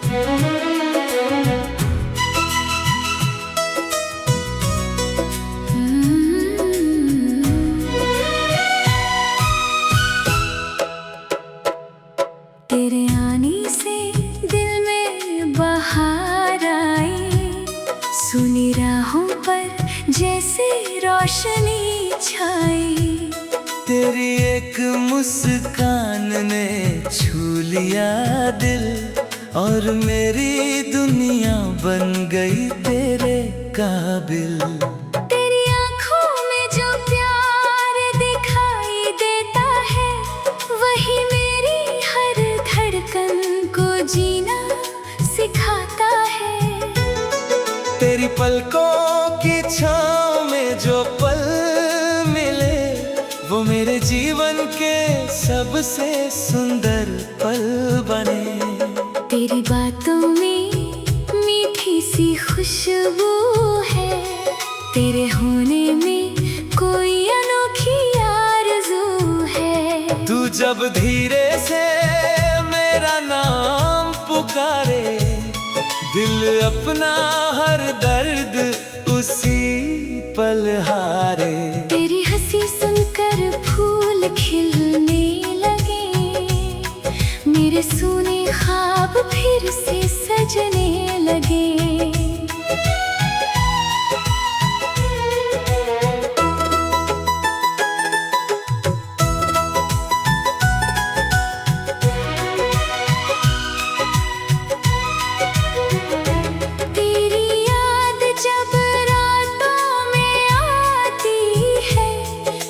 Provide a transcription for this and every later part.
तेरे आने से दिल में बहार आई, सुनी राहों पर जैसे रोशनी छाई। तेरी एक मुस्कान ने छू लिया दिल, और मेरी दुनिया बन गई तेरे काबिल। तेरी आँखों में जो प्यार दिखाई देता है, वही मेरी हर धड़कन को जीना सिखाता है। तेरी पलकों की छाँव में जो पल मिले, वो मेरे जीवन के सबसे सुंदर पल बने। तेरी बातों में मीठी सी खुशबू है, तेरे होने में कोई अनोखी आरज़ू है। तू जब धीरे से मेरा नाम पुकारे, दिल अपना हर दर्द उसी पल हारे। तेरी हंसी सुनकर फूल खिलने लगे, मेरे सूने ख्वाब फिर से सजने लगे। तेरी याद जब रातों में आती है,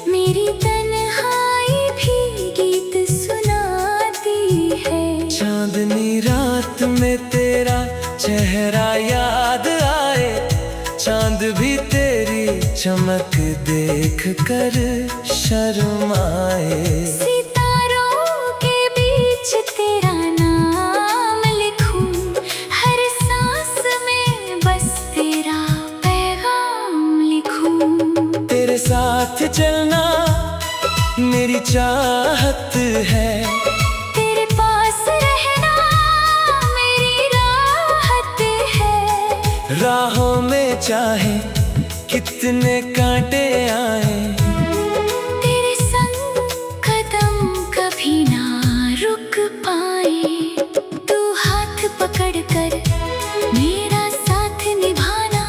मेरी तन्हाई भी गीत सुनाती है। चांदनी रात में तेरा चेहरा याद आए, चांद भी तेरी चमक देख कर शर्माए। सितारों के बीच तेरा नाम लिखूं, हर सांस में बस तेरा पैगाम लिखूं। तेरे साथ चलना मेरी चाहत है, तेरे पास रहना मेरी राहत है। राहों में चाहे कितने कांटे आए, तेरे संग कदम कभी ना रुक पाए। तू हाथ पकड़ कर मेरा साथ निभाना,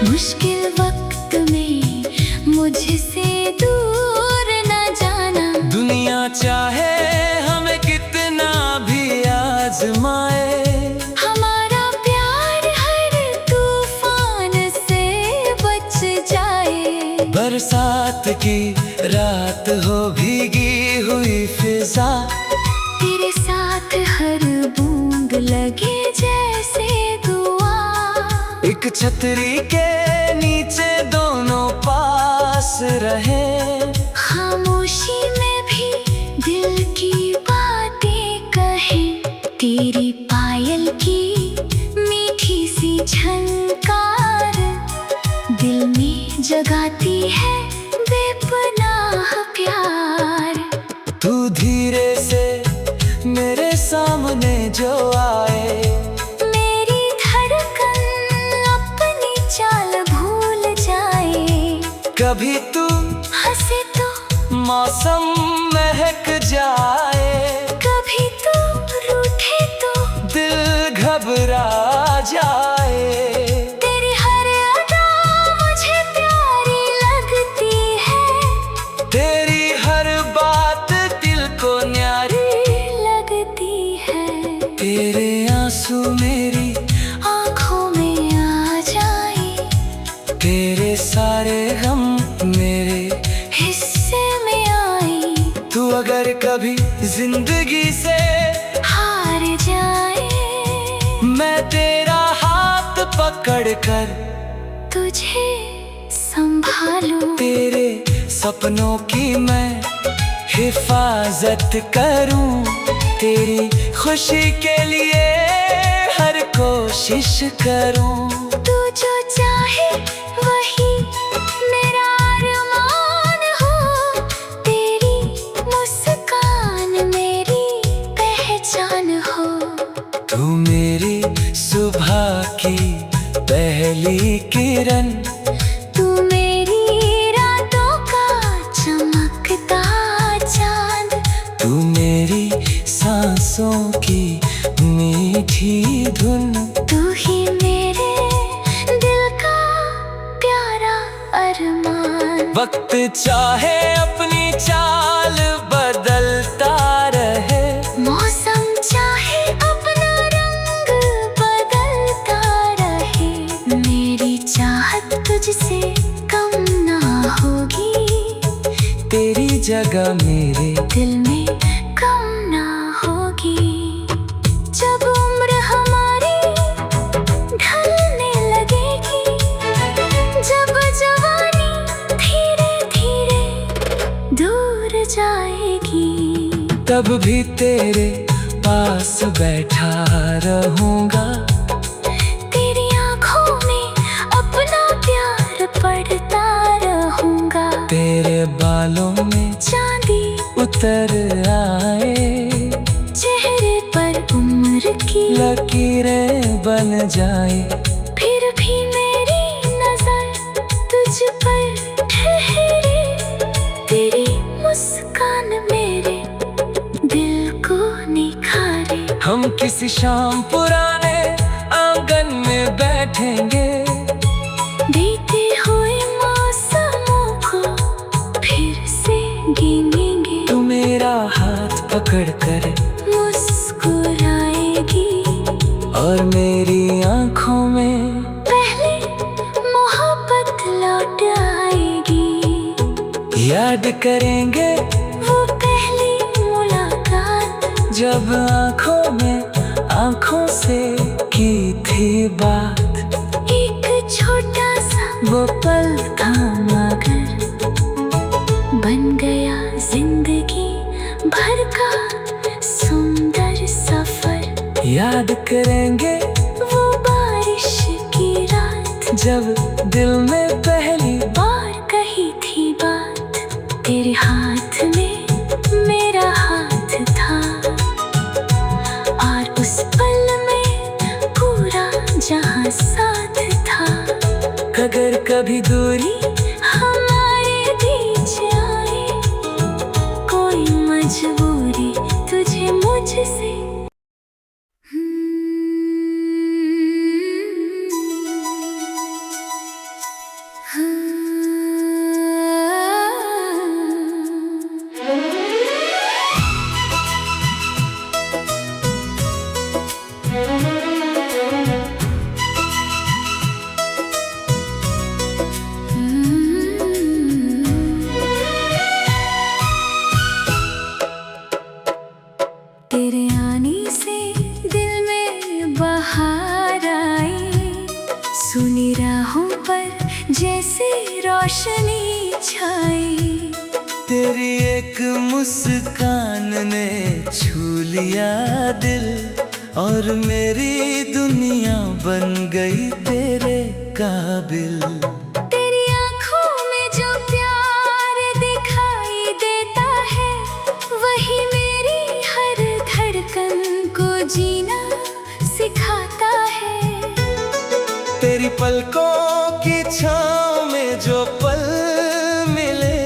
मुश्किल वक्त में मुझसे दूर ना जाना। दुनिया चाहे हमें कितना भी आजमाए, हमारा प्यार हर तूफान से बच जाए। बरसात की रात हो भीगी हुई फिजा, तेरे साथ हर बूंद लगे जैसे दुआ। एक छतरी के नीचे दोनों पास रहे, खामोशी में भी दिल की बातें कहें। तेरी पायल की मीठी सी झनकार दिल में जगाती है बेपनाह प्यार। तू धीरे से मेरे सामने जो आए, मेरी धड़कन अपनी चाल भूल जाए। कभी तू हंसे तो मौसम महक जाए, कभी तो रूठे तो दिल घबरा जाए। तेरी हर अदा मुझे प्यारी लगती है, तेरी हर बात दिल को न्यारी लगती है। तेरे आंसू मेरी आँखों में आ जाए, तेरे सारे गम मेरे हिस्से में आई। तू अगर कभी जिंदगी से हार जाए, मैं तेरा हाथ पकड़ कर तुझे संभालूं। तेरे सपनों की मैं हिफाजत करूं, तेरी खुशी के लिए हर कोशिश करूं। तू जो चाहे वही मेरा अरमान हो, तेरी मुस्कान मेरी पहचान हो। तू मेरी सुबह की पहली किरण, तू मेरी रातों का चमकता चांद, तू मेरी सांसों की मीठी धुन, तू ही मेरे दिल का प्यारा अरमान। वक्त चाहे अपनी चाल बदलता रहे, मौसम चाहे अपना रंग बदलता रहे, मेरी चाहत तुझसे कम ना होगी, तेरी जगह मेरे दिल में कम ना होगी। जब उम्र हमारी ढलने लगेगी, जब जवानी धीरे धीरे दूर जाएगी, तब भी तेरे पास बैठा रहूंगा, तेरी आंखों में अपना प्यार पढ़ता रहूंगा। तेरे बालों में चांदी उतर आए, चेहरे पर उम्र की लकीरें बन जाए, फिर भी मेरी नजर तुझ पर ठहरे, तेरी मुस्कान मेरे दिल को निखारे। हम किसी शाम पुराने आंगन में बैठेंगे, बीते हुए मौसमों को फिर से गिनेंगे, तू मेरा हाथ पकड़ कर मुस्कुराएगी, और मेरी आंखों में पहले मोहब्बत लौट आएगी। याद करेंगे वो पहली मुलाकात, जब आंखों में आंखों से की थी बात, एक छोटा सा वो पल थामा कर बन गया जिंदगी भर का सुंदर सफर। याद करेंगे वो बारिश की रात, जब दिल में पहली बार कही थी बात, तेरे हाथ में मेरा हाथ था, और उस पल में पूरा जहां साथ था। अगर कभी दूरी हमारे बीच आए, कोई मजबूरी तुझे मुझसे तेरे आने से दिल में बहार आई, सुनी राहों पर जैसे रोशनी छाई। तेरी एक मुस्कान ने छू लिया दिल, और मेरी दुनिया बन गई तेरे काबिल। तेरी आंखों में जो प्यार दिखाई देता है, वही मेरी हर धड़कन को जीना सिखाता है। तेरी पलकों की छाँव में जो पल मिले,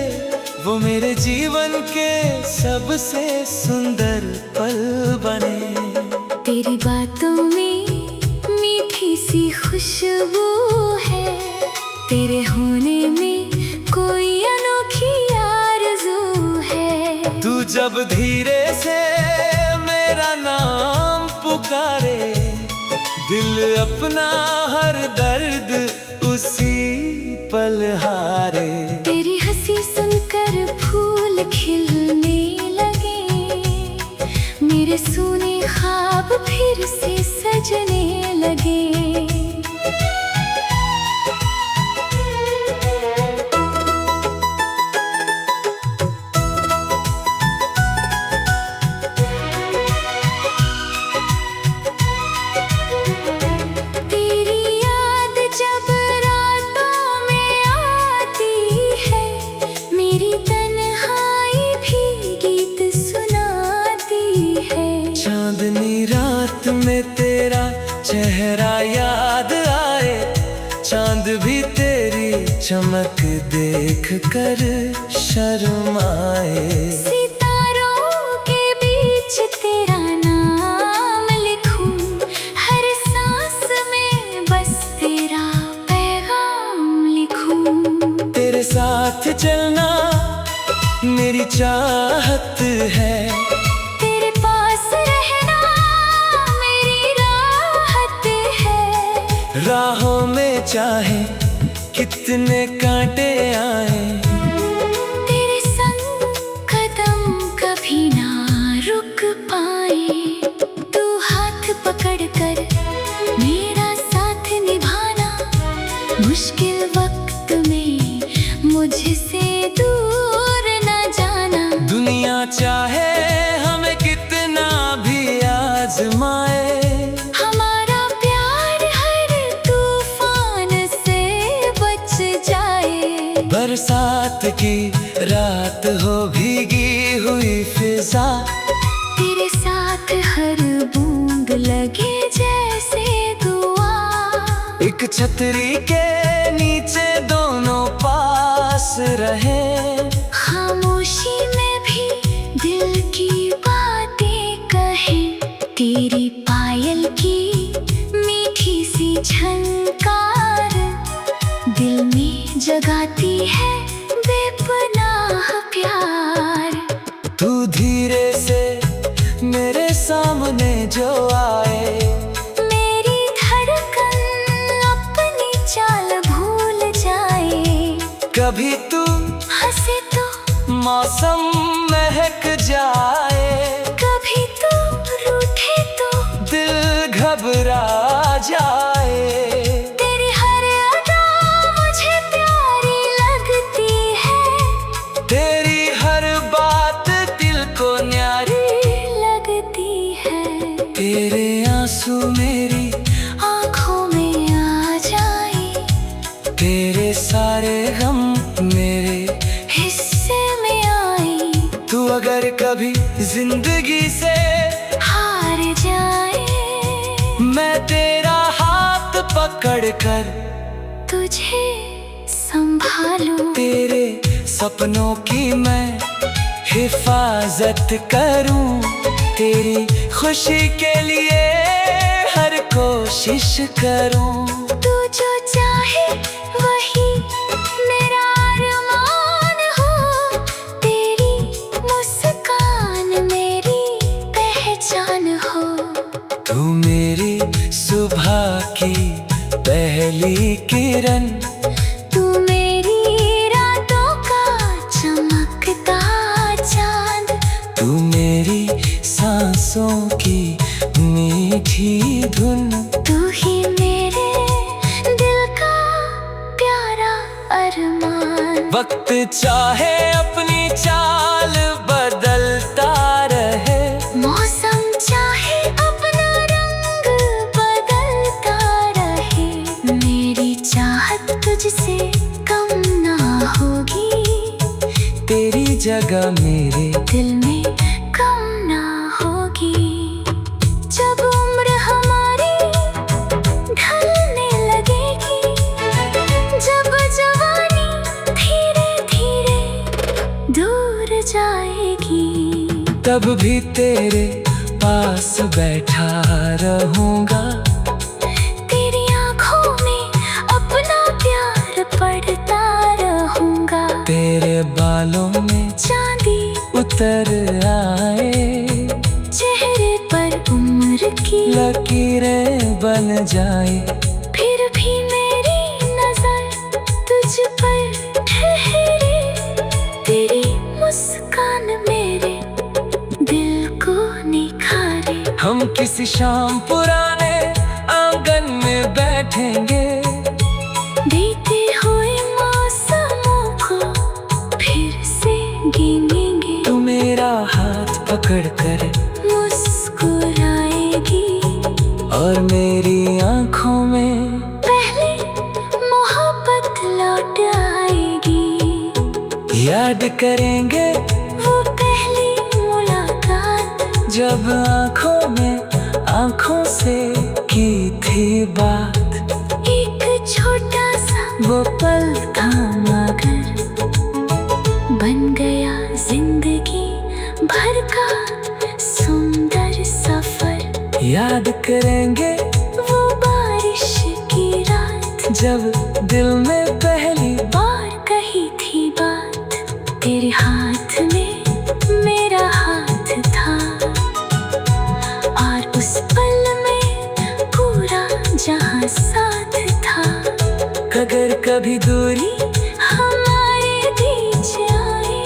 वो मेरे जीवन के सबसे सुंदर पल बने। तेरी बातों में मीठी सी खुशबू है, तेरे होने में कोई अनोखी आरज़ू है। तू जब धीरे से मेरा नाम पुकारे, दिल अपना हर दर्द उसी पल हारे। तेरी हंसी सुनकर फूल खिलने लगे, मेरे सूने ख्वाब फिर से सजने लगे। चांदनी अंधेरी रात में तेरा चेहरा याद आए, चांद भी तेरी चमक देख कर शर्माए। सितारों के बीच तेरा नाम लिखूं, हर सांस में बस तेरा पैगाम लिखूं। तेरे साथ चलना मेरी चाहत है, तेरे पास रहना मेरी राहत है। राहों में चाहे कितने कांटे आए, तेरे संग कदम कभी ना रुक पाए। तू हाथ पकड़ कर मेरा साथ निभाना, मुश्किल वक्त में मुझसे दूर ना जाना। दुनिया चाहे हमें कितना भी आजमाए, हमारा प्यार हर तूफान से बच जाए। बरसात की रात हो भीगी हुई फिजा, तेरे साथ हर बूंद लगे जैसे दुआ। एक छतरी के नीचे दोनों पास रहे, खामोशी में भी दिल की बातें कहें। तेरी पायल की मीठी सी झनकार दिल में जगाती है बेपनाह प्यार। तू धीरे से मेरे सामने जो आए, मेरी धड़कन अपनी चाल भूल जाए। कभी तू हंसे तो मौसम महक जाए, कभी तो रूठे तो दिल घबरा जाए। तेरी हर अदा मुझे प्यारी लगती है, तेरी हर बात दिल को न्यारी लगती है। तेरे आंसू मेरी आँखों में आ जाए, तेरे सारे गम मेरे हिस्से में आए। तू अगर कभी जिंदगी से हार जाए, मैं तेरा हाथ पकड़ कर तुझे संभालूं। तेरे सपनों की मैं हिफाजत करूं, तेरी खुशी के लिए हर कोशिश करूं। तू जो चाहे वही मेरा अरमान हो, तेरी मुस्कान मेरी पहचान हो। तू मेरी सुबह की पहली किरण, तू मेरी रातों का चमकता चांद। तू मेरी सांसों की मीठी धुन, तू ही मेरे दिल का प्यारा अरमान। वक्त चाहे अपनी चाल बदलता रहे, मौसम चाहे अपना रंग बदलता रहे, मेरी चाहत तुझसे कम ना होगी। तेरी जगह मेरे दिल में कम ना होगी। जब उम्र हमारी ढलने लगेगी, जब जवानी धीरे धीरे दूर जाएगी, तब भी तेरे पास बैठा रहूंगा। तेरी आँखों में अपना प्यार पढ़ता रहूंगा। तेरे बालों में चांदी उतर आए, चेहरे पर उम्र की लकीरें बन जाए। फिर भी मेरी नजर तुझ पर ठहरे, तेरी मुस्कान मेरे दिल को निखारे। हम किसी शाम पुराने आंगन में बैठेंगे, बीते हुए मौसमों को फिर से गिनेंगे। तू मेरा हाथ पकड़ कर मुस्कुराएगी और मेरी आंखों में पहले मोहब्बत लौट आएगी। याद करेंगे वो पहली मुलाकात, जब आंखों में आँखों से की थी बात। एक छोटा सा वो पल था मगर बन गया जिंदगी भर का सुंदर सफर। याद करेंगे वो बारिश की रात जब दिल में पहली बार कही थी बात। तेरे हाथ में मेरा हाथ था और उस पल में पूरा जहां साथ था। अगर कभी दूरी हमारे बीच आए,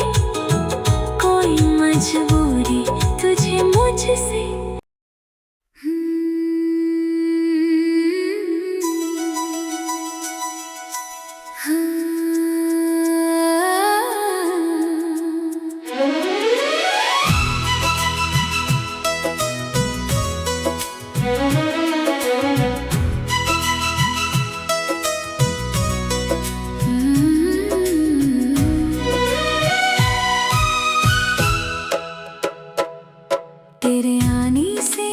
कोई मजबूरी तुझे मुझसे तेरे आने से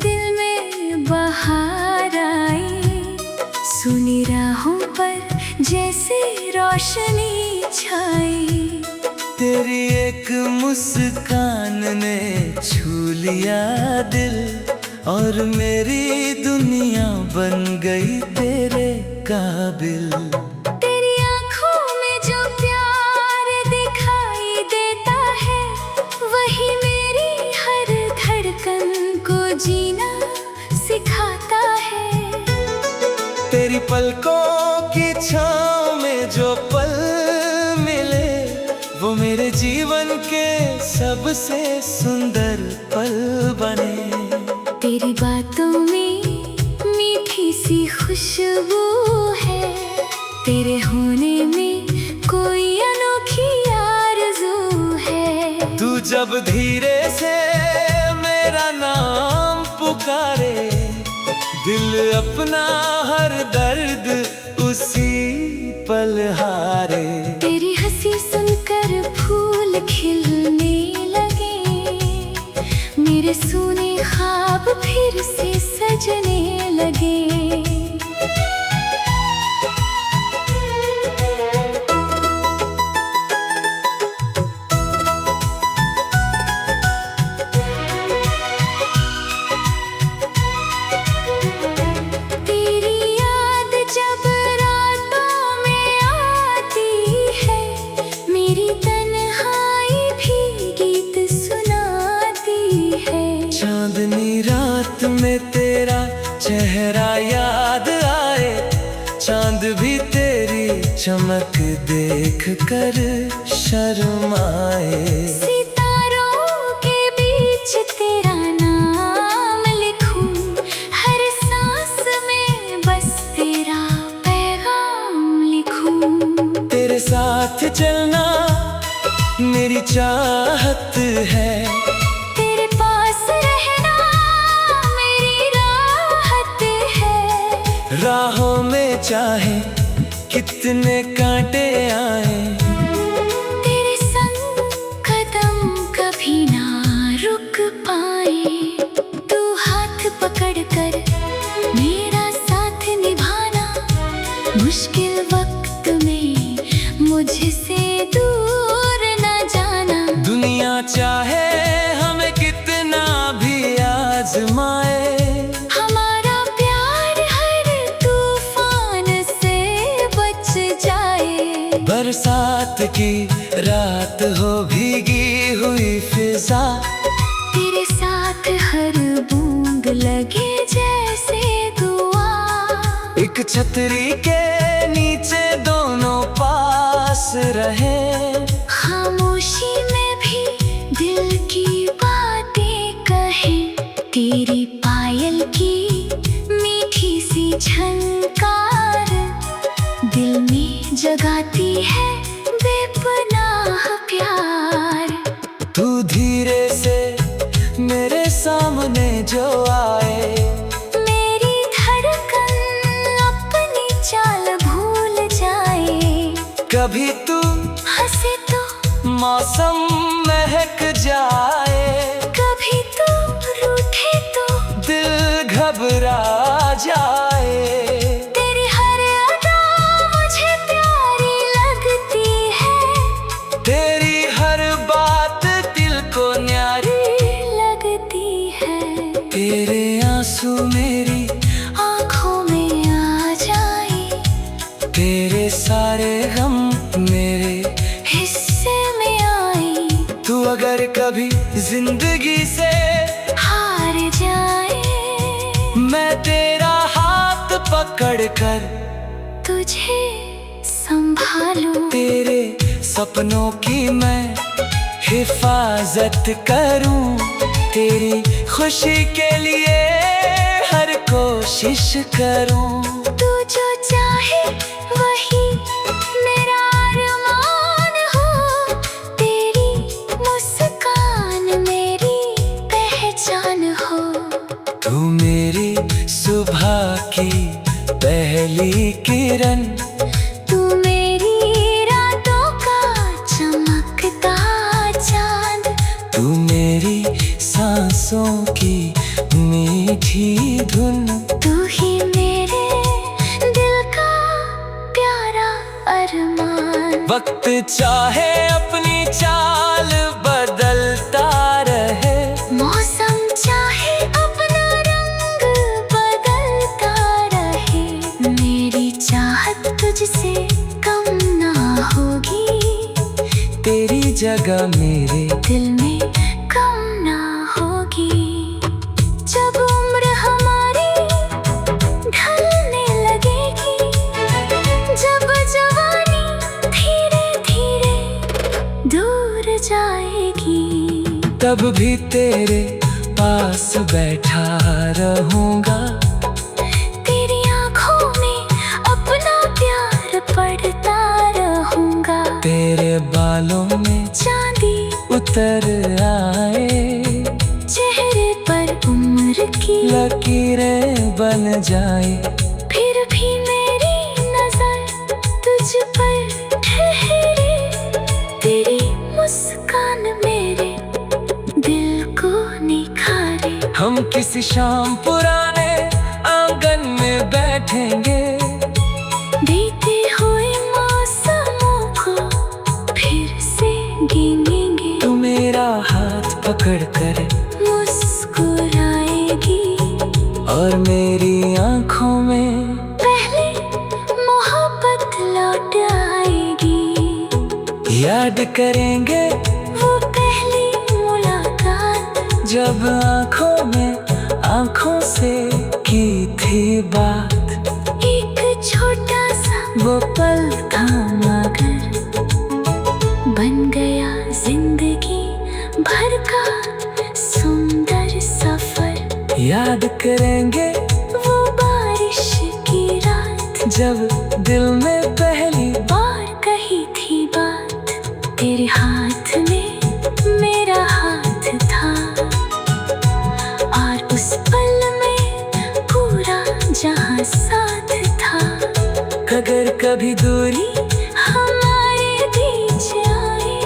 दिल में बहार आई। सुनी राहों पर जैसे रोशनी छाई। तेरी एक मुस्कान ने छू लिया दिल और मेरी दुनिया बन गई तेरे काबिल। तेरी आँखों में जो प्यार दिखाई देता है, वही मेरी हर धड़कन को जीना सिखाता है। तेरी पलकों की छाँव में जो पल मिले, वो मेरे जीवन के सबसे सुंदर पल बने। तेरी बातों में मीठी सी खुशबू है, तेरे होने में कोई अनोखी आरज़ू है। तू जब धीरे से मेरा नाम पुकारे, दिल अपना हर दर्द उसी पल हारे। तेरी हंसी सुनकर फूल खिलने लगे, मेरे सोने ख्वाब फिर से सजने लगे। तेरी याद जब रातों में आती है, मेरी तन्हाई भी गीत सुनाती है। चांदनी रात में तेरा चेहरा याद आए, चांद भी तेरी चमक देख कर शर्माए। सितारों के बीच तेरा नाम लिखूं, हर सांस में बस तेरा पैगाम लिखूं। तेरे साथ चलना मेरी चाहत है, तेरे पास रहना मेरी राहत है। राहों में चाहे कितने कांटे आए, तेरे संग कदम कभी ना रुक पाए। तू हाथ पकड़ कर मेरा साथ निभाना, मुश्किल वक्त में मुझसे दूर न जाना। दुनिया चाहे हमें कितना भी आजमाए, हमारा प्यार हर तूफान से बच जाए। बरसात की रात हो भीगी हुई फिजा, तेरे साथ हर बूंद लगे जैसे दुआ। एक छतरी के नीचे दोनों पास रहे, खामोशी में भी दिल की बातें कहें। तेरी पायल की मीठी सी झनकार दिल में जगाती है बेपनाह प्यार। तू धीरे से मेरे सामने जो आए, मेरी धड़कन अपनी चाल भूल जाए। कभी तू हंसे तो मौसम महक जाए, कभी तो रूठे तो दिल घबरा जाए। तेरी हर अदा मुझे प्यारी लगती है, तेरी हर बात दिल को न्यारी लगती है। तेरे आंसू मेरी आँखों में आ जाए, तेरे सारे गम मेरे हिस्से में आई। तू अगर कभी जिंदगी से हार जाए, मैं तेरा हाथ पकड़ कर तुझे संभालूं। तेरे सपनों की मैं हिफाजत करूं। तेरी खुशी के लिए हर कोशिश करूं। तू जो चाहे वही मेरा अरमान हो, तेरी मुस्कान मेरी पहचान हो। तू मेरी सुबह की पहली किरण, तू मेरी रातों का चमकता चांद। तू मेरी सांसों की मीठी धुन। तू ही मेरे दिल का प्यारा अरमान। वक्त चाहे अपनी चाल बदलता रहे, मौसम चाहे अपना रंग बदलता रहे, मेरी चाहत तुझसे कम ना होगी। तेरी जगह मेरे दिल में कम ना होगी। जब उम्र हमारी ढलने लगेगी, जब जवानी धीरे धीरे दूर जाएगी, तब भी तेरे पास बैठा रहूंगा। तेरी आँखों में अपना प्यार पढ़ता रहूंगा। तेरे बालों में चांदी उतर आए, चेहरे पर उम्र की लकीरें बन जाए। फिर भी मेरी नजर तुझ पर ठहरे, तेरी मुस्कान मेरे दिल को निखारे। हम किसी शाम पुराने आंगन में बैठेंगे, बीते हुए मौसमों को फिर से गिनेंगे। तू मेरा हाथ पकड़ कर मुस्कुराएगी और मेरी आंखों में पहले मोहब्बत लौट आएगी। याद करेंगे वो पहली मुलाकात, जब आंखों में आंखों से की थी बात। एक छोटा सा वो पल थामा कर बन गया जिंदगी भर का सुंदर सफर। याद करेंगे वो बारिश की रात, जब दिल में पहली बार कही थी बात। तेरे हाथ में मेरा हाथ था, और उस पल में पूरा जहां साथ था। अगर कभी दूरी हमारे बीच आए,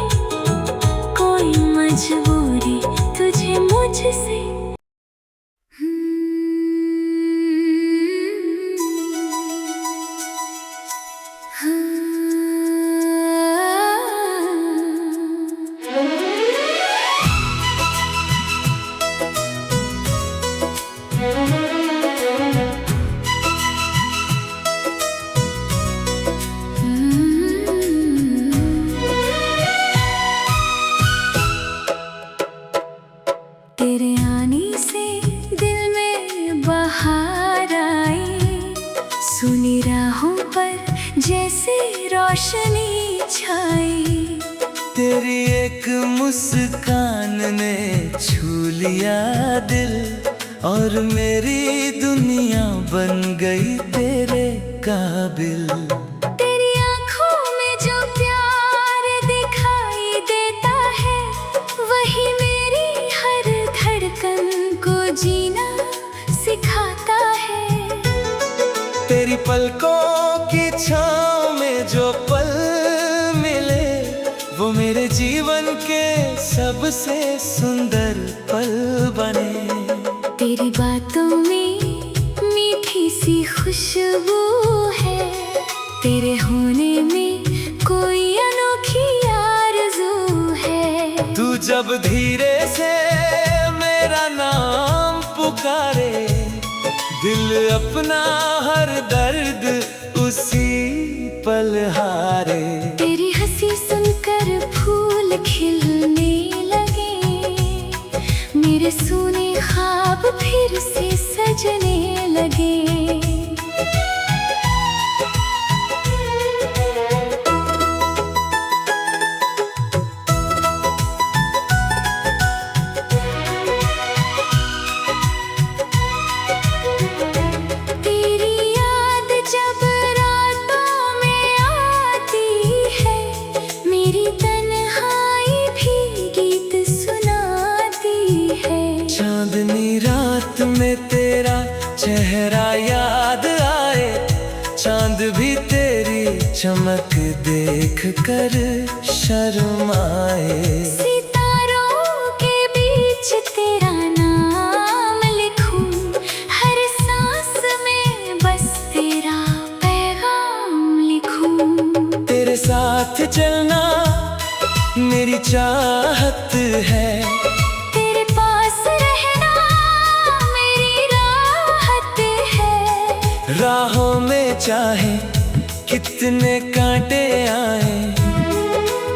कोई मजबूरी तुझे मुझसे तेरे आने से दिल में बहार आई, सुनी राहों पर जैसे रोशनी छाई। तेरी एक मुस्कान ने छू लिया दिल, और मेरी दुनिया बन गई तेरे काबिल। तेरी आँखों में जो प्यार दिखाई देता है, वही मेरी हर धड़कन को जीना सिखाता है। तेरी पलकों की छाँव में जो पल मिले, वो मेरे जीवन के सबसे सुंदर पल बने। तेरी बातों में सी खुशबू है, तेरे होने में कोई अनोखी आरज़ू है। तू जब धीरे से मेरा नाम पुकारे, दिल अपना हर दर्द उसी पल हारे। तेरी हंसी सुनकर फूल खिलने लगे, मेरे सूने ख्वाब फिर से सजने लगे। तेरी याद जब रातों में आती है, मेरी तन्हाई भी गीत सुनाती है। चांदनी रात में तेरा चेहरा याद आए, चांद भी तेरी चमक देख कर शर्माए। सितारों के बीच तेरा नाम लिखूं, हर सांस में बस तेरा पैगाम लिखूं। तेरे साथ चलना मेरी चाहत है, तेरे पास रहना मेरी राहत है। राहों में चाहे कितने कांटे आए,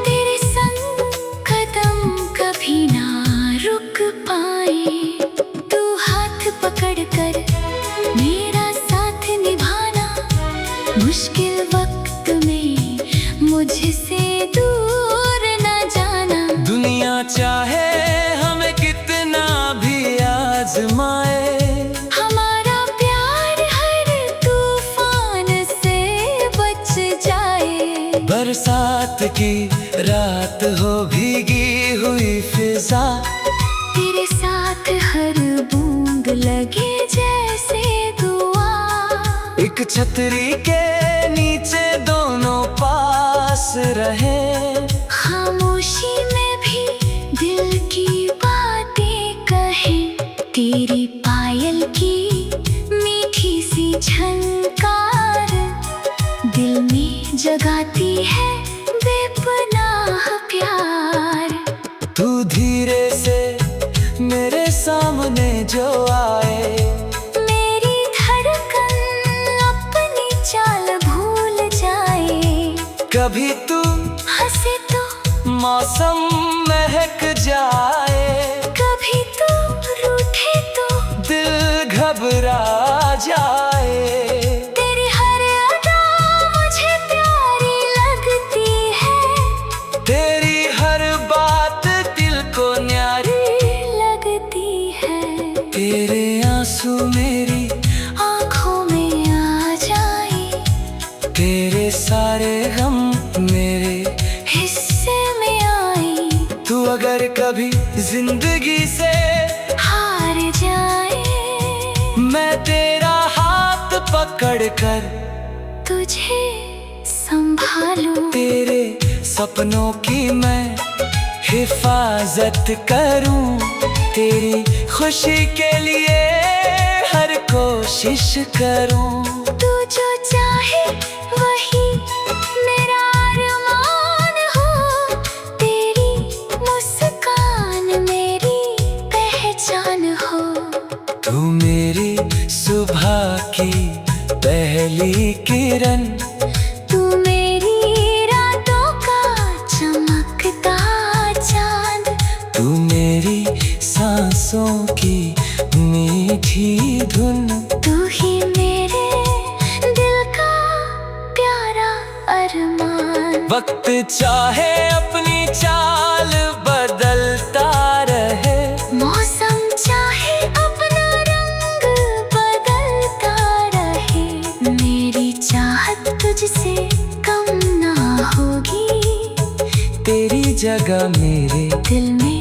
तेरे संग कदम कभी ना रुक पाए। तू हाथ पकड़ कर मेरा साथ निभाना, मुश्किल वक्त में मुझसे दूर ना जाना। दुनिया चाहे हमें कितना भी आजमाए, हमारा प्यार हर तूफान से बच जाए। बरसात की रात हो भीगी हुई फिजा, तेरे साथ हर बूंद लगे जैसे दुआ। एक छतरी के नीचे दोनों पास रहे, खामोशी में भी दिल की बातें कहें। तेरी पायल की मीठी सी झनकार दिल में जगाती है बेपनाह प्यार। तू धीरे से मेरे सामने जो आए, मेरी धड़कन अपनी चाल भूल जाए। कभी तू हंसे तो मौसम महक जाए, कभी तो रूठे तो दिल घबरा जाए। तेरी हर अदा मुझे प्यारी लगती है, तेरी हर बात दिल को न्यारी लगती है। तेरे आंसू मेरी आँखों में आ जाए, तेरे सारे गम मेरे हिस्से में आई। तू अगर कभी जिंदगी से हार जाए, मैं तेरा हाथ पकड़ कर तुझे संभालूं। तेरे सपनों की मैं हिफाजत करूं, तेरी खुशी के लिए हर कोशिश करूं। तू जो चाहे वही मेरा अरमान हो, तेरी मुस्कान मेरी पहचान हो। तू मेरी सुबह की पहली किरण, तू मेरी रातों का चमकता चांद, तू मेरी सांसों की मीठी धुन। तू ही मेरे दिल का प्यारा अरमान। वक्त चाहे अपनी चाल बदलता रहे, मौसम चाहे अपना रंग बदलता रहे, मेरी चाहत तुझसे कम ना होगी। तेरी जगह मेरे दिल में